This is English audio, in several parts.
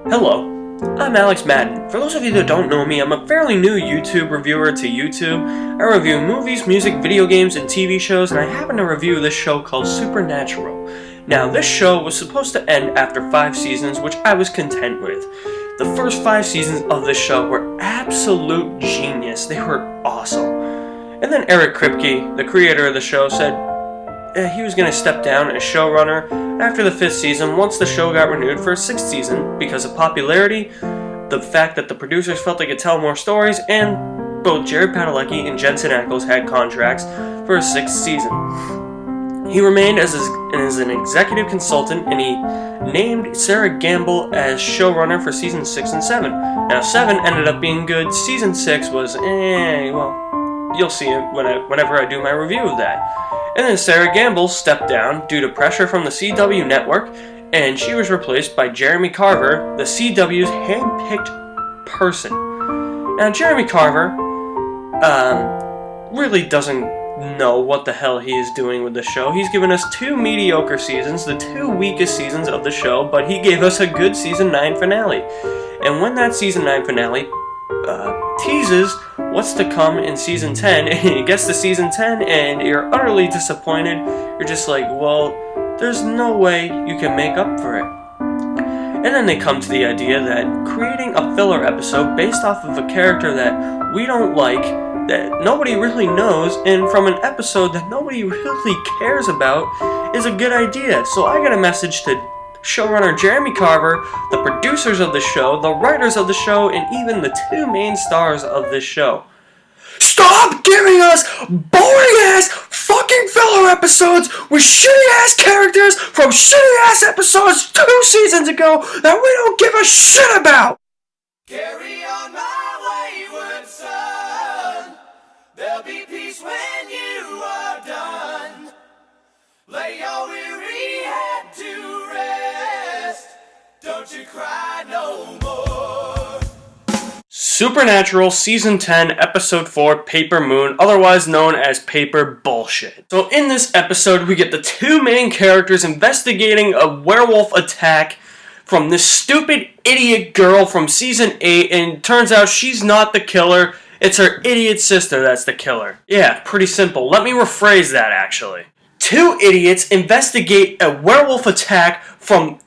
Hello, I'm Alex Madden. For those of you that don't know me, I'm a fairly new YouTube reviewer to YouTube. I review movies, music, video games, and TV shows, and I happen to review this show called Supernatural. Now, this show was supposed to end after 5 seasons, which I was content with. The first 5 seasons of this show were absolute genius. They were awesome. And then Eric Kripke, the creator of the show, said he was going to step down as showrunner after the 5th season once the show got renewed for a 6th season because of popularity, the fact that the producers felt they could tell more stories, and both Jared Padalecki and Jensen Ackles had contracts for a 6th season. He remained as an executive consultant, and he named Sarah Gamble as showrunner for seasons 6 and 7. Now 7 ended up being good, season 6 was well, you'll see it whenever I do my review of that. And then Sarah Gamble stepped down due to pressure from the CW network, and she was replaced by Jeremy Carver, the CW's hand-picked person. Now, Jeremy Carver really doesn't know what the hell he is doing with the show. He's given us 2 mediocre seasons, the 2 weakest seasons of the show, but he gave us a good season 9 finale. And when that season 9 finale teases what's to come in season 10, and it gets to season 10 and you're utterly disappointed, you're just like, well, there's no way you can make up for it. And then they come to the idea that creating a filler episode based off of a character that we don't like, that nobody really knows, and from an episode that nobody really cares about is a good idea. So I got a message to showrunner Jeremy Carver, the producers of the show, the writers of the show, and even the 2 main stars of this show. Stop giving us boring-ass fucking filler episodes with shitty-ass characters from shitty-ass episodes 2 seasons ago that we don't give a shit about! Carry on my wayward son. There'll be peace when you are done. Lay your weary head to rest. Don't you cry no more. Supernatural Season 10, Episode 4, Paper Moon, otherwise known as Paper Bullshit. So in this episode, we get the 2 main characters investigating a werewolf attack from this stupid idiot girl from Season 8, and it turns out she's not the killer, it's her idiot sister that's the killer. Yeah, pretty simple. Let me rephrase that, actually. 2 idiots investigate a werewolf attack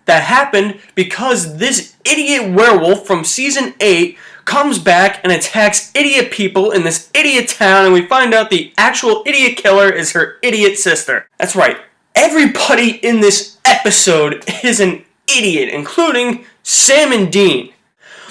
that happened because this idiot werewolf from Season 8 comes back and attacks idiot people in this idiot town, and we find out the actual idiot killer is her idiot sister. That's right, everybody in this episode is an idiot, including Sam and Dean.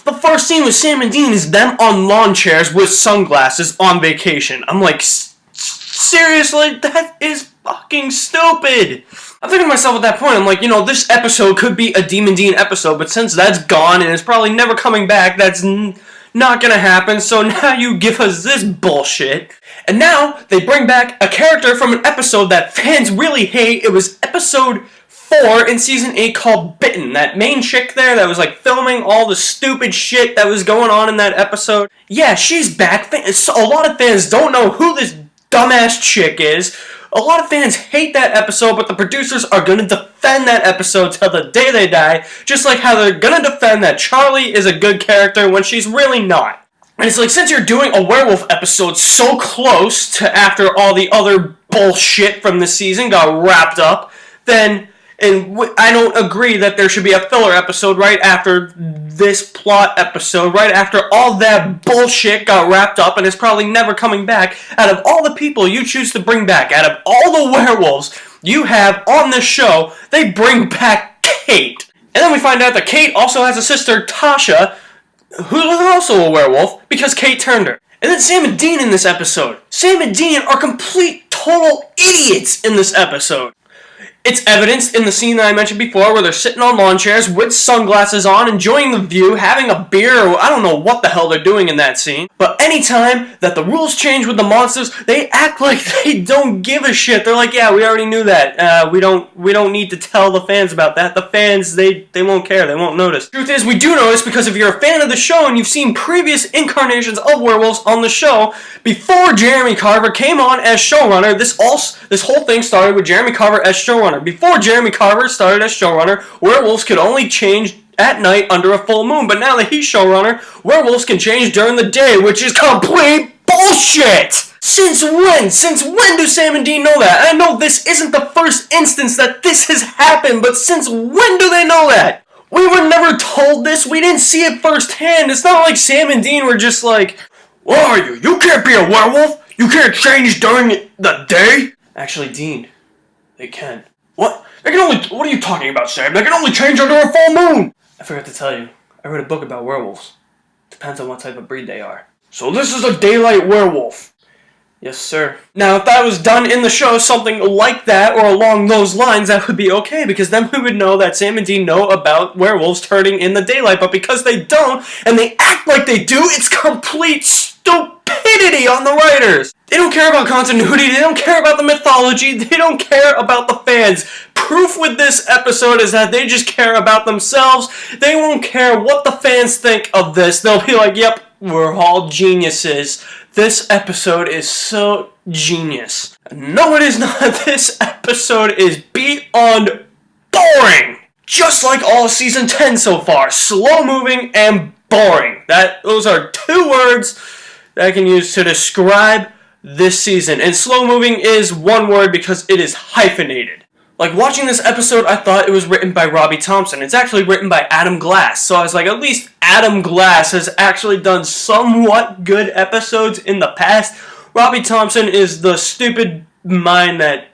The first scene with Sam and Dean is them on lawn chairs with sunglasses on vacation. I'm like, seriously? That is fucking stupid! I'm thinking to myself at that point, I'm like, this episode could be a Demon Dean episode, but since that's gone and it's probably never coming back, that's not gonna happen, so now you give us this bullshit. And now, they bring back a character from an episode that fans really hate. It was episode 4 in season 8 called Bitten. That main chick there that was like filming all the stupid shit that was going on in that episode. Yeah, she's back. A lot of fans don't know who this dumbass chick is. A lot of fans hate that episode, but the producers are going to defend that episode till the day they die, just like how they're going to defend that Charlie is a good character when she's really not. And it's like, since you're doing a werewolf episode so close to after all the other bullshit from the season got wrapped up, then I don't agree that there should be a filler episode right after this plot episode, right after all that bullshit got wrapped up and is probably never coming back. Out of all the people you choose to bring back, out of all the werewolves you have on this show, they bring back Kate. And then we find out that Kate also has a sister, Tasha, who is also a werewolf because Kate turned her. And then Sam and Dean in this episode. Sam and Dean are complete, total idiots in this episode. It's evidenced in the scene that I mentioned before where they're sitting on lawn chairs with sunglasses on, enjoying the view, having a beer, or I don't know what the hell they're doing in that scene. But anytime that the rules change with the monsters, they act like they don't give a shit. They're like, yeah, we already knew that. We don't need to tell the fans about that. The fans, they won't care. They won't notice. Truth is, we do notice because if you're a fan of the show and you've seen previous incarnations of werewolves on the show, before Jeremy Carver came on as showrunner, this whole thing started with Jeremy Carver as showrunner. Before Jeremy Carver started as showrunner, werewolves could only change at night under a full moon. But now that he's showrunner, werewolves can change during the day, which is complete bullshit! Since when? Since when do Sam and Dean know that? I know this isn't the first instance that this has happened, but since when do they know that? We were never told this. We didn't see it firsthand. It's not like Sam and Dean were just like, "What are you? You can't be a werewolf. You can't change during the day." Actually, Dean, they can. What? They can only. What are you talking about, Sam? They can only change under a full moon. I forgot to tell you. I read a book about werewolves. Depends on what type of breed they are. So this is a daylight werewolf. Yes, sir. Now, if that was done in the show, something like that, or along those lines, that would be okay, because then we would know that Sam and Dean know about werewolves turning in the daylight, but because they don't, and they act like they do, it's complete stupidity on the writers! They don't care about continuity, they don't care about the mythology, they don't care about the fans. Proof with this episode is that they just care about themselves. They won't care what the fans think of this. They'll be like, yep, we're all geniuses. This episode is so genius. No, it is not. This episode is beyond boring. Just like all of season 10 so far. Slow moving and boring. Those are two words that I can use to describe this season. And slow moving is one word because it is hyphenated. Like, watching this episode, I thought it was written by Robbie Thompson. It's actually written by Adam Glass. So I was like, at least Adam Glass has actually done somewhat good episodes in the past. Robbie Thompson is the stupid mind that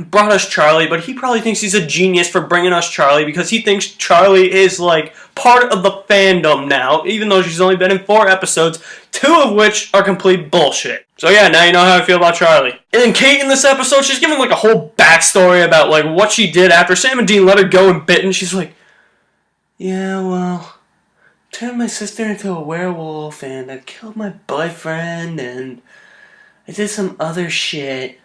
brought us Charlie, but he probably thinks he's a genius for bringing us Charlie because he thinks Charlie is, like, part of the fandom now, even though she's only been in 4 episodes, 2 of which are complete bullshit. So yeah, now you know how I feel about Charlie. And then Kate in this episode, she's giving, like, a whole backstory about, like, what she did after Sam and Dean let her go and bitten. She's like, yeah, well, turned my sister into a werewolf, and I killed my boyfriend, and I did some other shit.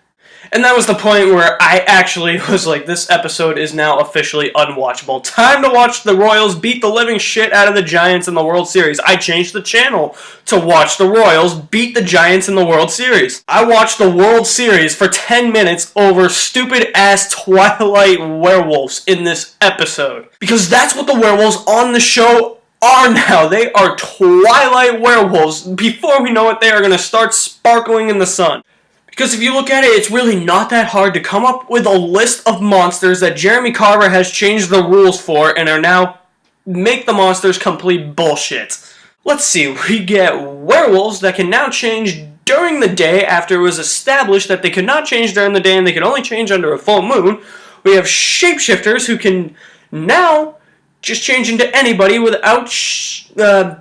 And that was the point where I actually was like, this episode is now officially unwatchable. Time to watch the Royals beat the living shit out of the Giants in the World Series. I changed the channel to watch the Royals beat the Giants in the World Series. I watched the World Series for 10 minutes over stupid-ass Twilight werewolves in this episode. Because that's what the werewolves on the show are now. They are Twilight werewolves. Before we know it, they are going to start sparkling in the sun. Because if you look at it, it's really not that hard to come up with a list of monsters that Jeremy Carver has changed the rules for and are now make the monsters complete bullshit. Let's see, we get werewolves that can now change during the day after it was established that they could not change during the day and they could only change under a full moon. We have shapeshifters who can now just change into anybody without shedding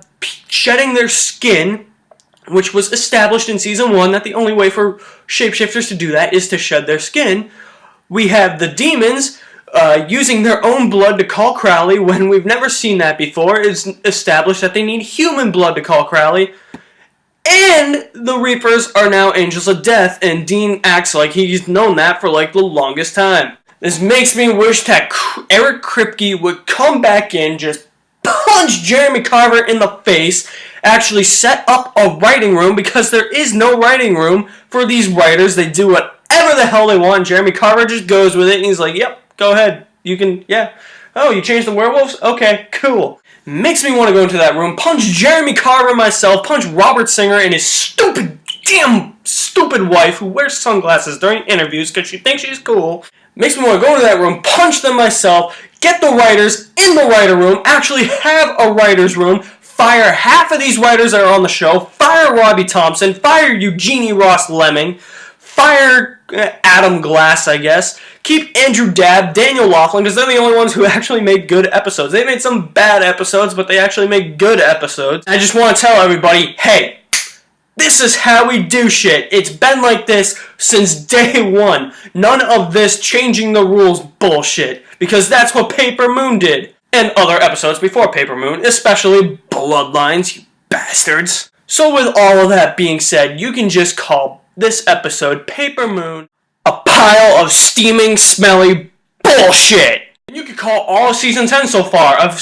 their skin, which was established in Season 1 that the only way for shapeshifters to do that is to shed their skin. We have the demons using their own blood to call Crowley when we've never seen that before. It's established that they need human blood to call Crowley. And the Reapers are now Angels of Death, and Dean acts like he's known that for like the longest time. This makes me wish that Eric Kripke would come back in, just punch Jeremy Carver in the face, actually set up a writing room, because there is no writing room for these writers. They do whatever the hell they want. Jeremy Carver just goes with it, and he's like, yep, go ahead. You can, yeah. Oh, you changed the werewolves? Okay, cool. Makes me want to go into that room, punch Jeremy Carver myself, punch Robert Singer and his stupid wife who wears sunglasses during interviews because she thinks she's cool. Makes me want to go into that room, punch them myself, get the writers in the writer room, actually have a writer's room, fire half of these writers that are on the show, fire Robbie Thompson, fire Eugenie Ross Lemming, fire Adam Glass, I guess, keep Andrew Dabb, Daniel Laughlin, because they're the only ones who actually make good episodes. They made some bad episodes, but they actually make good episodes. I just want to tell everybody, hey, this is how we do shit. It's been like this since day one. None of this changing the rules bullshit, because that's what Paper Moon did. And other episodes before Paper Moon, especially Bloodlines, you bastards. So with all of that being said, you can just call this episode Paper Moon a pile of steaming, smelly bullshit. You could call all of Season 10 so far a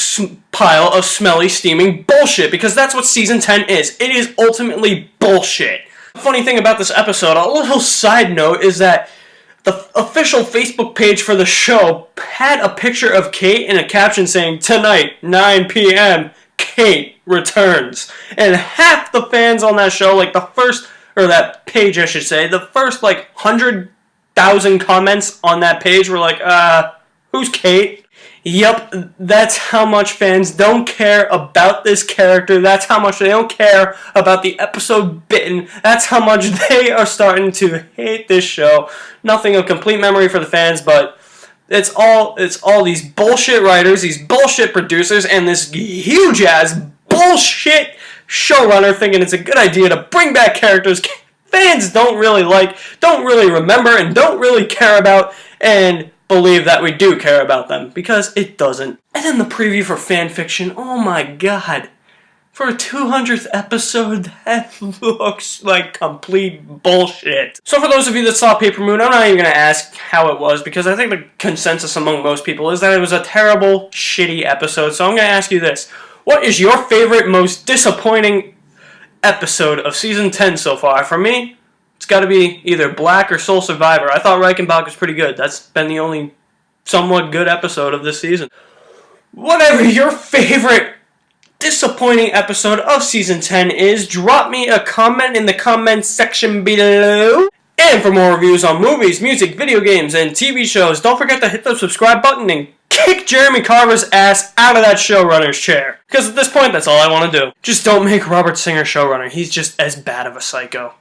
pile of smelly, steaming bullshit, because that's what Season 10 is. It is ultimately bullshit. The funny thing about this episode, a little side note, is that The official Facebook page for the show had a picture of Kate and a caption saying, "Tonight, 9 p.m., Kate returns." And half the fans on that show, like that page I should say, the first 100,000 comments on that page were like, who's Kate? Yep, that's how much fans don't care about this character. That's how much they don't care about the episode Bitten. That's how much they are starting to hate this show. Nothing of complete memory for the fans, but it's all these bullshit writers, these bullshit producers, and this huge ass bullshit showrunner thinking it's a good idea to bring back characters fans don't really remember, and don't really care about, and believe that we do care about them, because it doesn't. And then the preview for Fanfiction, oh my god. For a 200th episode, that looks like complete bullshit. So for those of you that saw Paper Moon, I'm not even going to ask how it was, because I think the consensus among most people is that it was a terrible, shitty episode. So I'm going to ask you this. What is your favorite, most disappointing episode of Season 10 so far? For me, it's got to be either Black or Soul Survivor. I thought Reichenbach was pretty good. That's been the only somewhat good episode of this season. Whatever your favorite disappointing episode of Season 10 is, drop me a comment in the comments section below. And for more reviews on movies, music, video games, and TV shows, don't forget to hit the subscribe button and kick Jeremy Carver's ass out of that showrunner's chair. Because at this point, that's all I want to do. Just don't make Robert Singer showrunner. He's just as bad of a psycho.